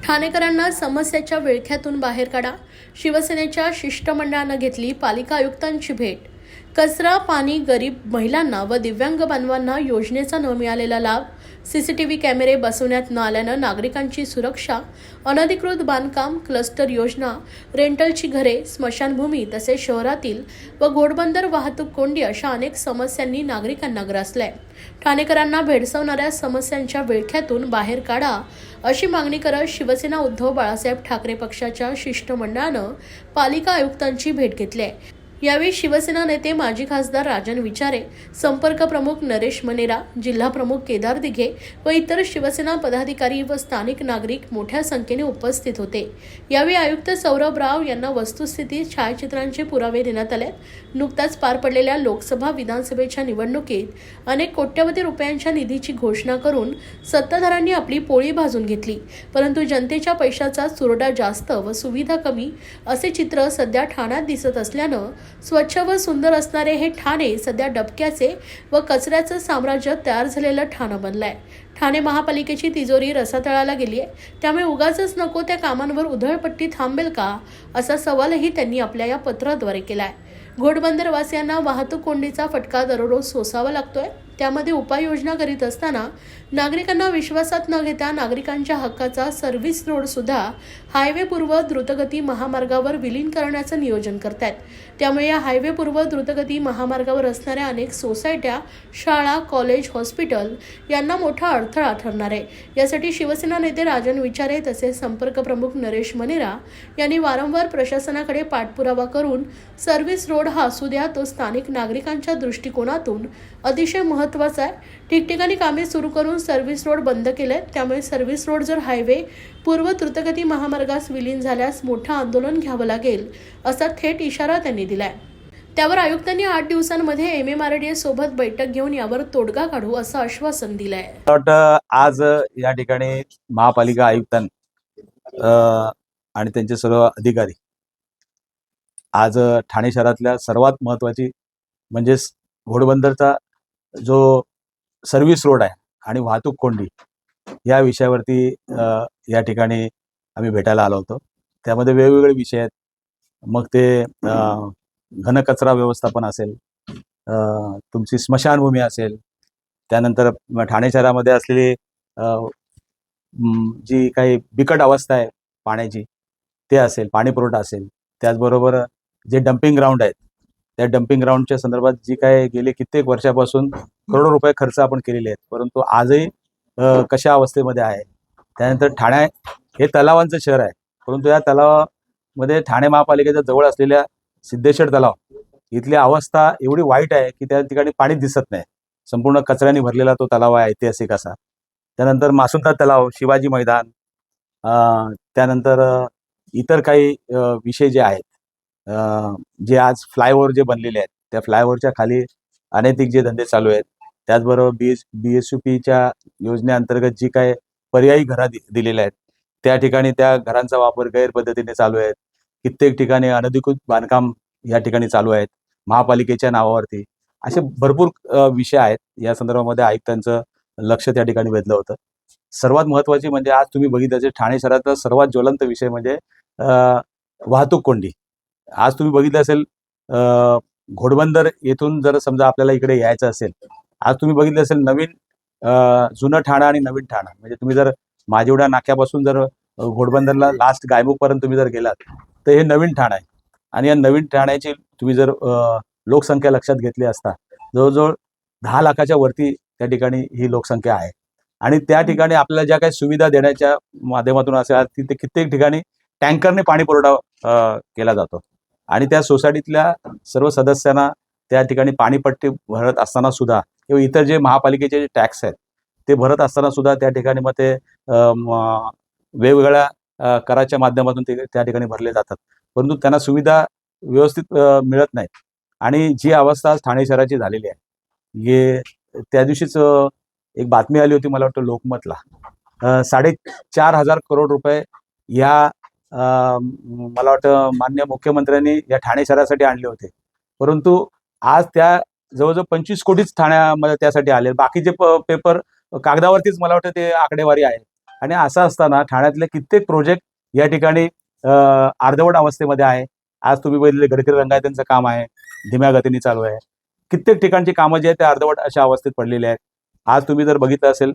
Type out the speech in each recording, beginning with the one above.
ठाणेकरांना समस्येच्या विळख्यातून बाहेर काढा. शिवसेनेच्या शिष्टमंडळानं घेतली पालिका आयुक्तांची भेट. कचरा, पाणी, गरीब महिलांना व दिव्यांग बांधवांना योजनेचा न मिळालेला लाभ, सीसीटीव्ही कॅमेरे बसवण्यात न आल्यानं नागरिकांची सुरक्षा, अनधिकृत बांधकाम, क्लस्टर योजना, रेंटलची घरे, स्मशानभूमी तसेच शहरातील व घोडबंदर वाहतूक कोंडी अशा अनेक समस्यांनी नागरिकांना ग्रासलाय. ठाणेकरांना भेडसावणाऱ्या समस्यांच्या विळख्यातून बाहेर काढा अशी मागणी करत शिवसेना उद्धव बाळासाहेब ठाकरे पक्षाच्या शिष्टमंडळानं पालिका आयुक्तांची भेट घेतली आहे. यावेळी शिवसेना नेते माजी खासदार राजन विचारे, संपर्क प्रमुख नरेश मनेरा, जिल्हा प्रमुख केदार दिघे व इतर शिवसेना पदाधिकारी व स्थानिक नागरिक मोठ्या संख्येने उपस्थित होते. यावेळी आयुक्त सौरभ राव यांना वस्तुस्थिती छायाचित्रांचे पुरावे देण्यात आले. नुकताच पार पडलेल्या लोकसभा विधानसभेच्या निवडणुकीत अनेक कोट्यवधी रुपयांच्या निधीची घोषणा करून सत्ताधाऱ्यांनी आपली पोळी भाजून घेतली, परंतु जनतेच्या पैशाचा चुरडा जास्त व सुविधा कमी असे चित्र सध्या ठाण्यात दिसत असल्यानं स्वच्छ व सुंदर असणारे हे ठाणे सध्या डबक्याचे व कचऱ्याचं साम्राज्य तयार झालेलं ठाणं बनलंय. ठाणे महापालिकेची तिजोरी रसातळाला गेली आहे, त्यामुळे उगाचच नको त्या कामांवर उधळपट्टी थांबेल का असा सवालही त्यांनी आपल्या या पत्राद्वारे केलाय. घोडबंदर वासियांना वाहतूक कोंडीचा फटका दररोज सोसावा लागतोय. त्यामध्ये उपाययोजना करीत असताना नागरिकांना विश्वासात न घेता नागरिकांच्या हक्काचा सर्व्हिस रोड सुद्धा हायवे पूर्व द्रुतगती महामार्गावर विलीन करण्याचं नियोजन करतायत. त्यामुळे या हायवे पूर्व द्रुतगती महामार्गावर असणाऱ्या अनेक सोसायट्या, शाळा, कॉलेज, हॉस्पिटल यांना मोठा अडथळा ठरणार आहे. यासाठी शिवसेना नेते राजन विचारे तसेच संपर्क प्रमुख नरेश मनेरा यांनी वारंवार प्रशासनाकडे पाठपुरावा करून सर्व्हिस रोड हा असू द्या तो स्थानिक नागरिकांच्या दृष्टिकोनातून अतिशय महत्त्वाचा आहे. ठिकठिकाणी कामे सुरू करून सर्व्हिस रोड बंद केले. त्यामुळे सर्व्हिस रोड जर हायवे पूर्व द्रुतगती महामार्गास विलीन झाल्यास मोठं आंदोलन घ्यावं लागेल असा थेट इशारा त्यांनी दिलाय. त्यावर आयुक्तांनी 8 दिवसांमध्ये MMRDA सोबत बैठक घेऊन यावर तोडगा काढू असं आश्वासन दिलंय. आज या ठिकाणी महापालिका आयुक्त आणि त्यांचे सर्व अधिकारी आज ठाणे शहरातल्या सर्वात महत्त्वाची म्हणजे घोडबंदरचा जो सर्व्हिस रोड आहे आणि वाहतूक कोंडी या विषयावरती या ठिकाणी आम्ही भेटायला आलो होतो. त्यामध्ये वेगवेगळे विषय आहेत. मग ते घनकचरा व्यवस्थापन असेल, तुमची स्मशानभूमी असेल, त्यानंतर ठाणे शहरामध्ये असलेली जी काही बिकट अवस्था आहे पाण्याची ते असेल, पाणी पुरवठा असेल, त्याचबरोबर जे डम्पिंग ग्राउंड आहेत त्या डम्पिंग ग्राउंडच्या संदर्भात जी काय गेले कित्येक वर्षापासून करोडो रुपये खर्च आपण केलेले आहेत, परंतु आजही कशा अवस्थेमध्ये आहे. त्यानंतर ठाणे हे तलावांचं शहर आहे, परंतु या तलावामध्ये ठाणे महापालिकेच्या जवळ असलेल्या सिद्धेश्वर तलाव इथली अवस्था एवढी वाईट आहे की त्या ठिकाणी पाणी दिसत नाही. संपूर्ण कचऱ्याने भरलेला तो तलाव आहे ऐतिहासिक असा. त्यानंतर मासुंदा तलाव, शिवाजी मैदान, त्यानंतर इतर काही विषय जे आहेत, जे आज फ्लायओव्हर जे बनलेले आहेत त्या फ्लायओव्हरच्या खाली अनैतिक जे धंदे चालू आहेत. त्याचबरोबर BSUPच्या योजनेअंतर्गत जी काय पर्यायी घरं दिलेल्या आहेत त्या ठिकाणी त्या घरांचा वापर गैरपद्धतीने चालू आहेत. कित्येक ठिकाणी अनधिकृत बांधकाम या ठिकाणी चालू आहेत महापालिकेच्या नावावरती. असे भरपूर विषय आहेत. या संदर्भामध्ये आयुक्तांचं लक्ष त्या ठिकाणी वेधलं होतं. सर्वात महत्त्वाची म्हणजे आज तुम्ही बघितलं असेल ठाणे शहरातला सर्वात ज्वलंत विषय म्हणजे वाहतूक कोंडी. आज तुम्ही बघितलं असेल घोडबंदर येथून जर समजा आपल्याला इकडे यायचं असेल, आज तुम्ही बघितलं असेल नवीन जुनं ठाणं आणि नवीन ठाणं म्हणजे तुम्ही जर माझेवड्या नाक्यापासून जर घोडबंदरला लास्ट गायमुखपर्यंत तुम्ही जर गेलात तर हे नवीन ठाणं आहे. आणि या नवीन ठाण्याची तुम्ही जर लोकसंख्या लक्षात घेतली असता जवळजवळ 10 लाखाच्या वरती त्या ठिकाणी ही लोकसंख्या आहे. आणि त्या ठिकाणी आपल्याला ज्या काही सुविधा देण्याच्या माध्यमातून असेल तिथे कित्येक ठिकाणी टँकरने पाणी पुरवठा केला जातो. आणि त्या सोसायटीतल्या सर्व सदस्यांना त्या ठिकाणी पाणीपट्टी भरत असताना सुद्धा किंवा इतर जे महापालिकेचे जे टॅक्स आहेत ते भरत असताना सुद्धा त्या ठिकाणी मग ते वेगवेगळ्या कराच्या माध्यमातून ते त्या ठिकाणी भरले जातात, परंतु त्यांना सुविधा व्यवस्थित मिळत नाहीत. आणि जी अवस्था आज ठाणे शहराची झालेली आहे, हे त्या दिवशीच एक बातमी आली होती मला वाटतं लोकमतला, 4.5 करोड रुपये या मला वाटतं माननीय मुख्यमंत्र्यांनी या ठाणे शहरासाठी आणले होते. परंतु आज त्या जवळजवळ 25 कोटीच ठाण्यामध्ये त्यासाठी आले. बाकीचे पेपर कागदावरतीच मला वाटतं ते आकडेवारी आहे. आणि असं असताना ठाण्यातले कित्येक प्रोजेक्ट या ठिकाणी अर्धवट अवस्थेमध्ये आहे. आज तुम्ही बघितले गडकरी रंगायतांचं काम आहे, धीम्या गतीने चालू आहे. कित्येक ठिकाणची कामं जी आहेत ते अर्धवट अशा अवस्थेत पडलेली आहेत. आज तुम्ही जर बघितलं असेल,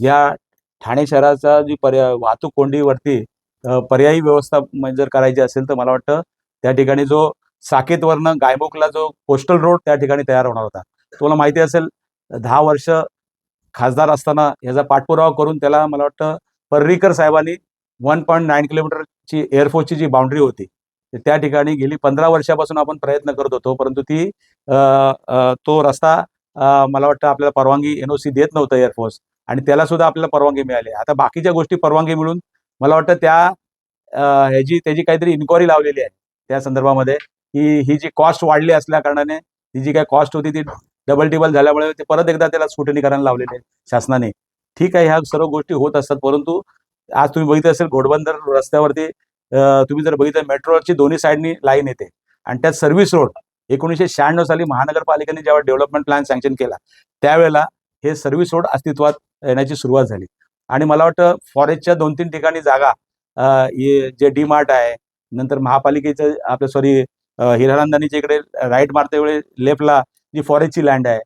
या ठाणे शहराचा जी वाहतूक कोंडीवरती पर्यायी व्यवस्था जर करायची असेल तर मला वाटतं त्या ठिकाणी जो साकेतवरनं गायमुखला जो कोस्टल रोड त्या ठिकाणी तयार होणार होता. तुम्हाला माहिती असेल 10 वर्ष खासदार असताना याचा पाठपुरावा करून त्याला मला वाटतं पर्रीकर साहेबांनी 1.9 किलोमीटरची एअरफोर्सची जी बाउंड्री होती त्या ठिकाणी गेली 15 वर्षापासून आपण प्रयत्न करत होतो, परंतु तो रस्ता मला वाटतं आपल्याला परवानगी NOC देत नव्हतं एअरफोर्स, आणि त्याला सुद्धा आपल्याला परवानगी मिळाली. आता बाकीच्या गोष्टी परवानगी मिळून मला वाटतं त्याची काहीतरी इन्क्वायरी लावलेली आहे त्या संदर्भामध्ये, की ही जी कॉस्ट वाढली असल्या कारणाने ही जी काही कॉस्ट होती ती डबल टिबल झाल्यामुळे ते परत एकदा त्याला स्क्रुटनी करायला लावलेले शासनाने. ठीक आहे, ह्या सर्व गोष्टी होत असतात, परंतु आज तुम्ही बघितलं असेल घोडबंदर रस्त्यावरती तुम्ही जर बघितलं मेट्रोची दोन्ही साईडनी लाईन येते आणि त्यात सर्व्हिस रोड 1996 साली महानगरपालिकेने जेव्हा डेव्हलपमेंट प्लॅन सँक्शन केला त्यावेळेला हे सर्व्हिस रोड अस्तित्वात येण्याची सुरुवात झाली. आणि मला वाटतं फॉरेस्टच्या 2-3 ठिकाणी जागा जे डी मार्ट आहे, नंतर महापालिकेचं आपलं हिरानंदानीच्या इकडे राईट मारते वेळी लेफ्टला जी फॉरेस्टची लँड आहे,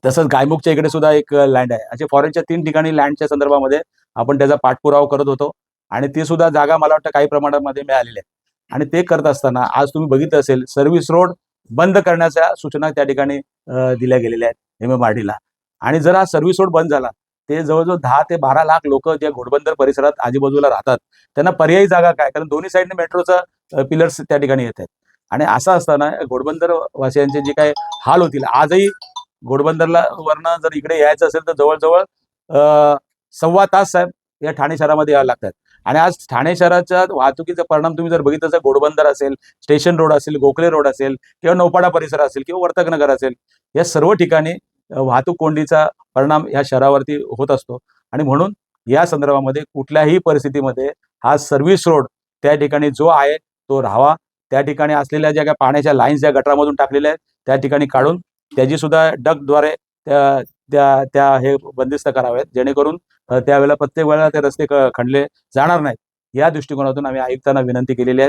तसंच गायमुखच्या इकडे सुद्धा एक लँड आहे. असे फॉरेस्टच्या 3 ठिकाणी लँडच्या संदर्भामध्ये आपण त्याचा पाठपुरावा करत होतो आणि ते सुद्धा जागा मला वाटतं काही प्रमाणामध्ये मिळालेल्या आहेत. आणि ते करत असताना आज तुम्ही बघितलं असेल सर्व्हिस रोड बंद करण्याच्या सूचना त्या ठिकाणी दिल्या गेलेल्या आहेत MMRDला. आणि जर हा सर्व्हिस रोड बंद झाला ते जवळजवळ 10 ते 12 लाख लोक जे घोडबंदर परिसरात आजूबाजूला राहतात त्यांना पर्यायी जागा काय, कारण दोन्ही साईडने मेट्रोचा पिलर्स त्या ठिकाणी येत आहेत. आणि असं असताना घोडबंदर वासियांचे जे काही हाल होतील, आजही घोडबंदरला वरनं जर इकडे यायचं असेल तर जवळजवळ 1.25 तास साहेब या ठाणे शहरामध्ये यावं लागतात. आणि आज ठाणे शहराच्या वाहतुकीचा परिणाम तुम्ही जर बघितलं तर घोडबंदर असेल, स्टेशन रोड असेल, गोखले रोड असेल किंवा नौपाडा परिसर असेल किंवा वर्तकनगर असेल, या सर्व ठिकाणी वाहतूक कोंडीचा परिणाम या शहरावरती होत असतो. आणि म्हणून या संदर्भामध्ये कुठल्याही परिस्थितीमध्ये हा सर्व्हिस रोड त्या ठिकाणी जो आहे तो राहावा. त्या ठिकाणी असलेल्या ज्या काही पाण्याच्या लाईन्स ज्या गटारामधून टाकलेल्या आहेत त्या ठिकाणी काढून त्याची सुद्धा डक्टद्वारे त्या त्या त्या हे बंदिस्त करावेत, जेणेकरून त्यावेळेला प्रत्येक वेळेला ते रस्ते खणले जाणार नाहीत. या दृष्टिकोनातून आम्ही आयुक्तांना विनंती केलेली आहे